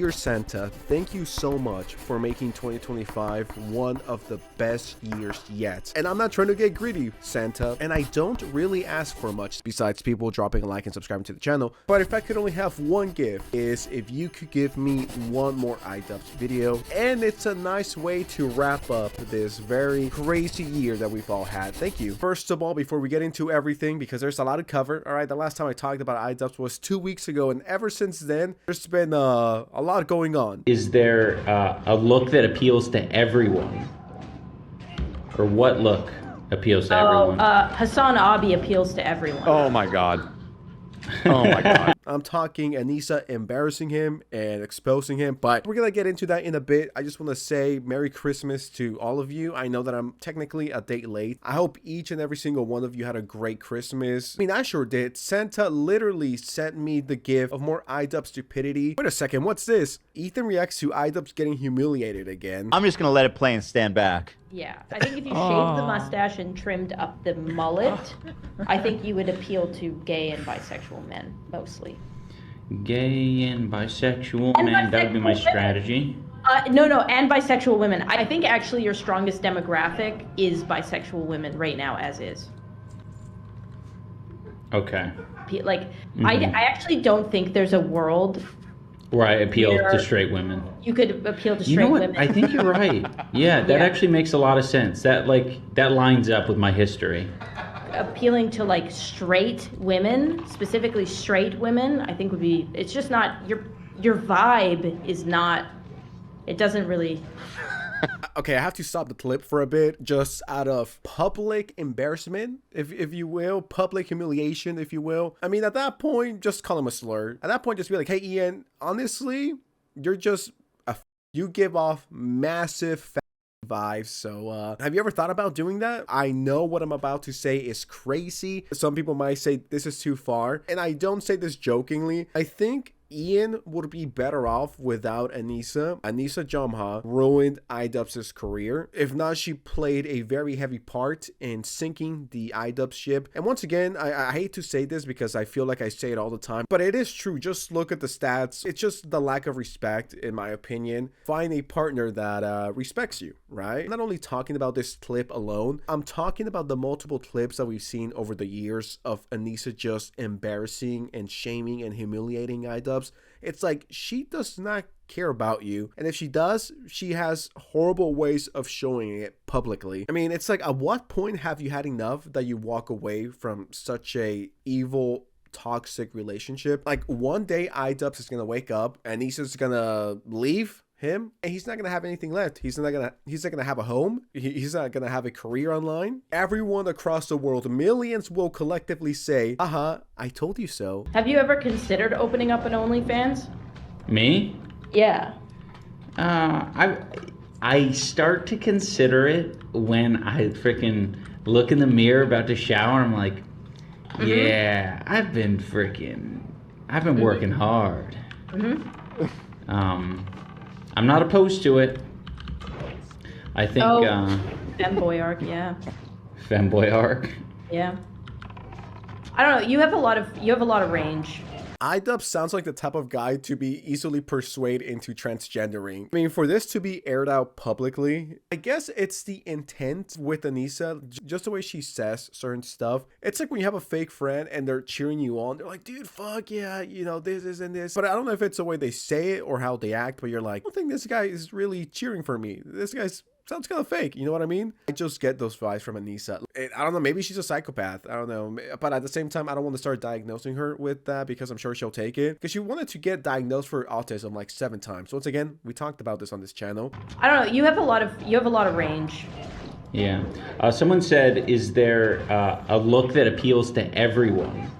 Dear Santa, thank you so much for making 2025 one of the best years yet. And I'm not trying to get greedy, Santa, and I don't really ask for much besides people dropping a like and subscribing to the channel. But if I could only have one gift, is if you could give me one more Idubbbz video. And it's a nice way to wrap up this very crazy year that we've all had. Thank you. First of all, before we get into everything, because there's a lot to cover, all right, the last time I talked about Idubbbz was 2 weeks ago, and ever since then, there's been a lot going on. Is there a look that appeals to everyone? Or what look appeals to everyone? Hasan appeals to everyone. Oh my god. Oh my god. I'm talking Anisa embarrassing him and exposing him, but we're gonna get into that in a bit. I just want to say Merry Christmas to all of you. I know that I'm technically a day late. I hope each and every single one of you had a great Christmas. I mean, I sure did. Santa literally sent me the gift of more Idubbbz stupidity. Wait a second, what's this? Ethan reacts to Idubbbz getting humiliated again. I'm just gonna let it play and stand back. Yeah, I think if you shaved the mustache and trimmed up the mullet, I think you would appeal to gay and bisexual men, mostly. Gay and bisexual men, that would be my strategy. No, and bisexual women. I think actually your strongest demographic is bisexual women right now, as is. Okay. Like, I actually don't think there's a world where I appeal to straight women. You could appeal to straight You know what? women. I think you're right. Yeah, that actually makes a lot of sense. That lines up with my history. Appealing to like straight women, specifically straight women, I think would be. It's just not your vibe is not. It doesn't really. Okay, I have to stop the clip for a bit, just out of public embarrassment, if you will, public humiliation, if you will. I mean, at that point, just call him a slur. At that point, just be like, hey, Ian, honestly, you're just you give off massive vibes. So have you ever thought about doing that? I know what I'm about to say is crazy. Some people might say this is too far, and I don't say this jokingly. I think Ian would be better off without Anisa. Anisa Jomha ruined Idubbbz's career. If not, she played a very heavy part in sinking the Idubbbz ship. And once again, I hate to say this because I feel like I say it all the time, but it is true. Just look at the stats. It's just the lack of respect, in my opinion. Find a partner that respects you, right? I'm not only talking about this clip alone, I'm talking about the multiple clips that we've seen over the years of Anisa just embarrassing and shaming and humiliating Idubbbz. It's like she does not care about you, and if she does, she has horrible ways of showing it publicly. I mean, it's like, at what point have you had enough that you walk away from such a evil, toxic relationship? Like, one day Idubbbz is gonna wake up and he's just gonna leave him, and he's not gonna have anything left. He's not gonna have a home. He's not gonna have a career online. Everyone across the world, millions, will collectively say, I told you so. Have you ever considered opening up an OnlyFans? Me? Yeah. I start to consider it when I freaking look in the mirror about to shower. I'm like, yeah, I've been working hard. I'm not opposed to it. I think femboy arc, yeah. Femboy arc. Yeah. I don't know, you have a lot of range. Idubbbz sounds like the type of guy to be easily persuaded into transgendering. I mean, for this to be aired out publicly, I guess it's the intent with Anisa, just the way she says certain stuff. It's like when you have a fake friend and they're cheering you on. They're like, dude, fuck yeah, you know, this and this. But I don't know if it's the way they say it or how they act, but you're like, I don't think this guy is really cheering for me. This guy's sounds kind of fake, you know what I mean? I just get those vibes from Anisa. I don't know, maybe she's a psychopath, I don't know, but at the same time, I don't want to start diagnosing her with that because I'm sure she'll take it, because she wanted to get diagnosed for autism like 7 times. Once again, we talked about this on this channel. I don't know, you have a lot of range. Yeah. Someone said, is there a look that appeals to everyone?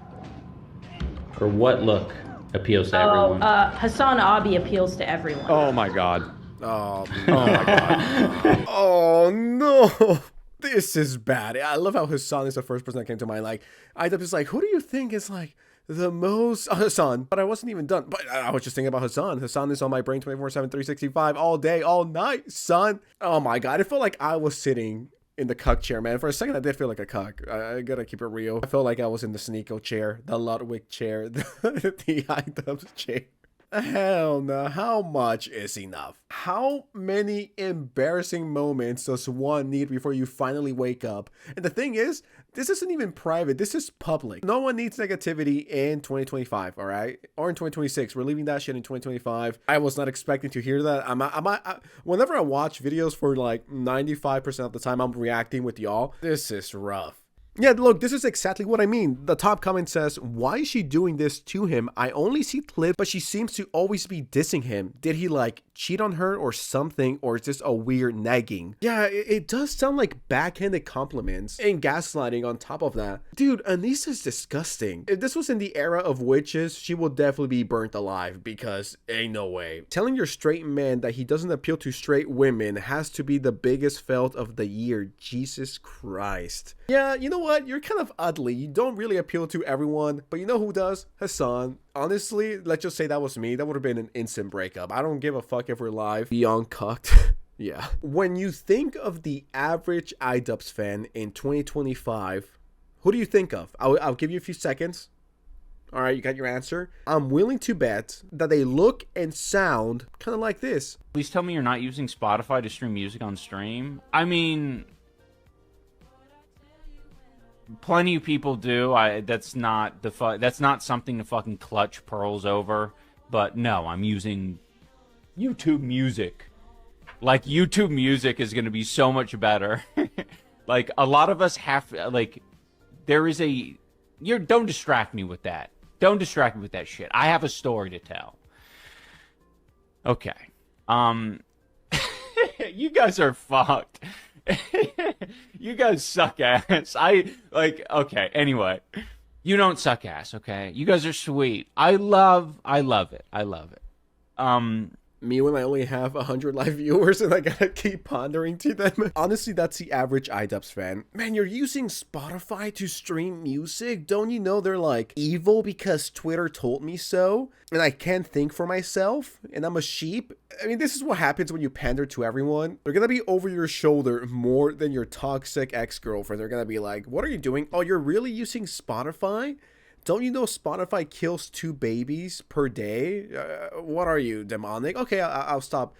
Or what look appeals to everyone? Hasan appeals to everyone. Oh my god. Oh my god. Oh no. This is bad. I love how Hasan is the first person that came to mind. Like, Idubbbz is like, who do you think is like the most Hasan? But I wasn't even done. But I was just thinking about Hasan. Hasan is on my brain 24/7, 365, all day, all night, son. Oh my god. I felt like I was sitting in the cuck chair, man. For a second, I did feel like a cuck. I gotta keep it real. I felt like I was in the Sneeko chair, the Ludwig chair, the Idubbbz chair. Hell no. How much is enough? How many embarrassing moments does one need before you finally wake up? And the thing is, this isn't even private. This is public. No one needs negativity in 2025, all right? Or in 2026. We're leaving that shit in 2025. I was not expecting to hear that. Whenever I watch videos for like 95% of the time, I'm reacting with y'all. This is rough. Yeah, look, this is exactly what I mean. The top comment says, why is she doing this to him? I only see clips, but she seems to always be dissing him. Did he like cheat on her or something? Or is this a weird nagging? Yeah, it does sound like backhanded compliments and gaslighting on top of that. Dude, Anisa's disgusting. If this was in the era of witches, she would definitely be burnt alive because ain't no way. Telling your straight man that he doesn't appeal to straight women has to be the biggest fail of the year. Jesus Christ. Yeah, you know what? You're kind of ugly. You don't really appeal to everyone, but you know who does? Hasan. Honestly, let's just say that was me. That would have been an instant breakup. I don't give a fuck if we're live. Beyond cucked. Yeah. When you think of the average Idubbbz fan in 2025, who do you think of? I'll give you a few seconds. All right, you got your answer. I'm willing to bet that they look and sound kind of like this. Please tell me you're not using Spotify to stream music on stream. I mean, plenty of people do. That's not something to fucking clutch pearls over. But no, I'm using YouTube Music. Like, YouTube Music is going to be so much better. Like, a lot of us have, like, there is a... Don't distract me with that. Don't distract me with that shit. I have a story to tell. Okay. You guys are fucked. You guys suck ass. Okay, anyway. You don't suck ass, okay? You guys are sweet. I love it. Me when I only have 100 live viewers and I gotta keep pondering to them. Honestly, that's the average Idubbbz fan. Man, you're using Spotify to stream music? Don't you know they're like evil because Twitter told me so? And I can't think for myself? And I'm a sheep? I mean, this is what happens when you pander to everyone. They're gonna be over your shoulder more than your toxic ex-girlfriend. They're gonna be like, what are you doing? Oh, you're really using Spotify? Don't you know Spotify kills 2 babies per day? What are you, demonic? Okay, I'll stop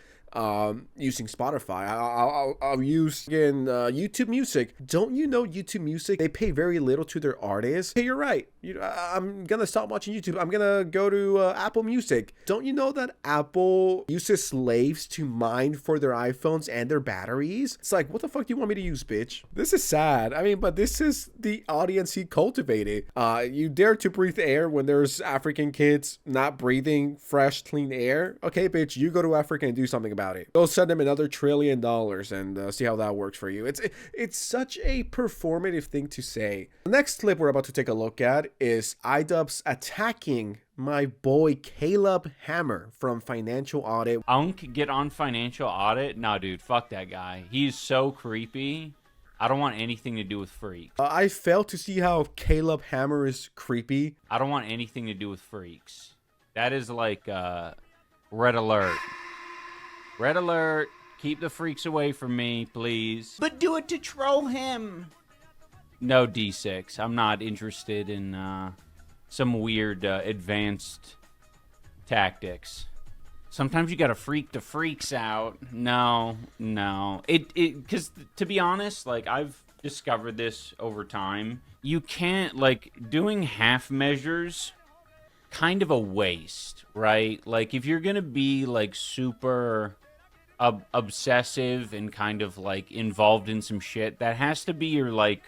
using Spotify. I'll use again YouTube Music. Don't you know YouTube Music? They pay very little to their artists. Hey, you're right. I'm gonna stop watching YouTube. I'm gonna go to Apple Music. Don't you know that Apple uses slaves to mine for their iPhones and their batteries? It's like, what the fuck do you want me to use, bitch? This is sad. I mean, but this is the audience he cultivated. You dare to breathe air when there's African kids not breathing fresh, clean air? Okay, bitch, you go to Africa and do something about it. Go send them another $1 trillion and see how that works for you. It's such a performative thing to say. The next clip we're about to take a look at is Idubbbz attacking my boy Caleb Hammer from Financial Audit. Unk get on Financial Audit? Nah, dude, fuck that guy. He's so creepy. I don't want anything to do with freaks. I failed to see how Caleb Hammer is creepy. I don't want anything to do with freaks. That is like red alert. Red alert. Keep the freaks away from me, please. But do it to troll him. No, D6. I'm not interested in some weird advanced tactics. Sometimes you gotta freak the freaks out. No. Because to be honest, like, I've discovered this over time. You can't, like, doing half measures, kind of a waste, right? Like, if you're gonna be, like, super obsessive and kind of, like, involved in some shit, that has to be your, like,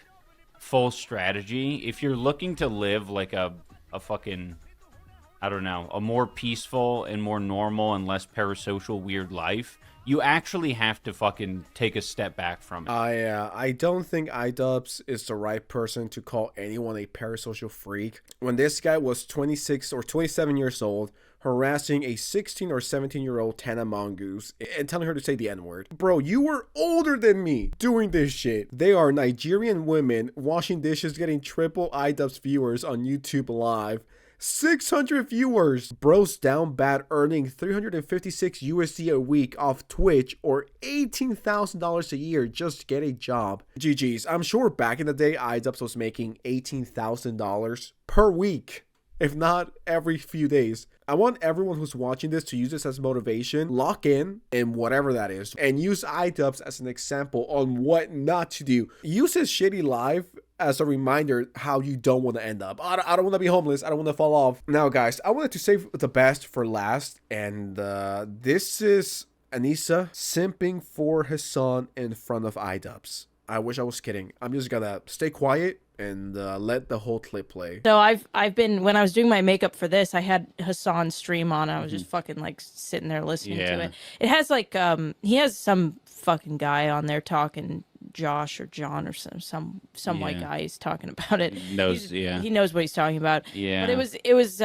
full strategy. If you're looking to live like a fucking, I don't know, a more peaceful and more normal and less parasocial weird life, you actually have to fucking take a step back from it. I don't think Idubbbz is the right person to call anyone a parasocial freak. When this guy was 26 or 27 years old, harassing a 16 or 17-year-old Tana Mongoose and telling her to say the N-word. Bro, you were older than me doing this shit. They are Nigerian women washing dishes, getting triple Idubbbz viewers on YouTube Live. 600 viewers. Bro's down bad, earning $356 USD a week off Twitch or $18,000 a year just to get a job. GG's. I'm sure back in the day, Idubbbz was making $18,000 per week. if not every few days. I want everyone who's watching this to use this as motivation, lock in whatever that is, and use Idubbbz as an example on what not to do. Use his shitty life as a reminder how you don't want to end up. I don't want to be homeless. I don't want to fall off. Now, guys, I wanted to save the best for last, and this is Anisa simping for Hasan in front of Idubbbz. I wish I was kidding. I'm just gonna stay quiet and let the whole clip play. So I've been, when I was doing my makeup for this, I had Hasan's stream on. I was just fucking like sitting there listening to it. It has like he has some fucking guy on there talking, Josh or John or some white guy. He's talking about it. He knows what he's talking about. Yeah. But it was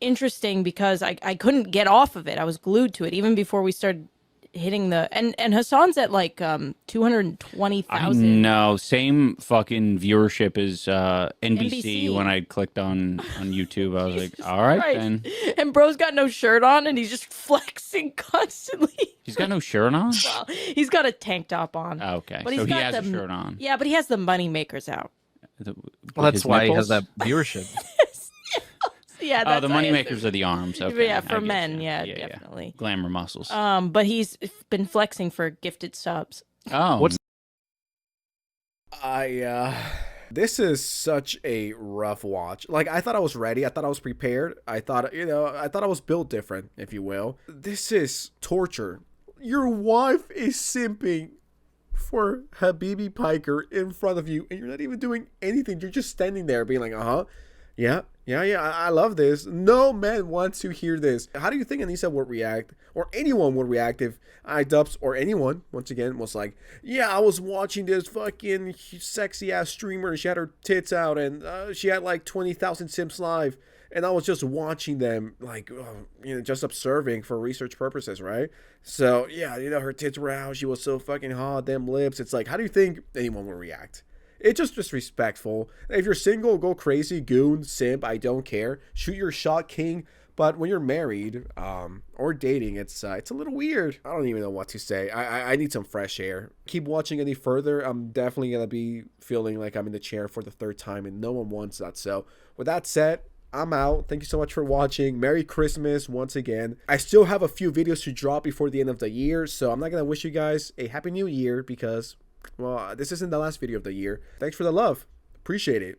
interesting because I couldn't get off of it. I was glued to it even before we started hitting the and Hasan's at like 220,000. No, same fucking viewership as NBC when I clicked on YouTube. I was like, all right then. And bro's got no shirt on and he's just flexing constantly. He's got no shirt on? Well, he's got a tank top on. Oh, okay. But so he got has a shirt on. Yeah, but he has the money makers out. Well, that's why he has that viewership. Yeah, that's the money makers are the arms. Okay. Yeah, for men, yeah, definitely. Glamour muscles. But he's been flexing for gifted subs. Oh. This is such a rough watch. Like, I thought I was ready. I thought I was prepared. I thought I was built different, if you will. This is torture. Your wife is simping for Habibi Piker in front of you, and you're not even doing anything. You're just standing there being like, yeah, I love this. No man wants to hear this. How do you think Anisa would react, or anyone would react, if Idubbbz or anyone, once again, was like, yeah, I was watching this fucking sexy ass streamer. She had her tits out, and she had like 20,000 simps live, and I was just watching them, like, just observing for research purposes, right? So yeah, her tits were out. She was so fucking hot. Them lips. It's like, how do you think anyone would react? It's just disrespectful. If you're single, go crazy, goon, simp, I don't care. Shoot your shot, king. But when you're married or dating, it's a little weird. I don't even know what to say. I need some fresh air. Keep watching any further. I'm definitely going to be feeling like I'm in the chair for the third time, and no one wants that. So with that said, I'm out. Thank you so much for watching. Merry Christmas once again. I still have a few videos to drop before the end of the year, so I'm not going to wish you guys a Happy New Year because, well, this isn't the last video of the year. Thanks for the love. Appreciate it.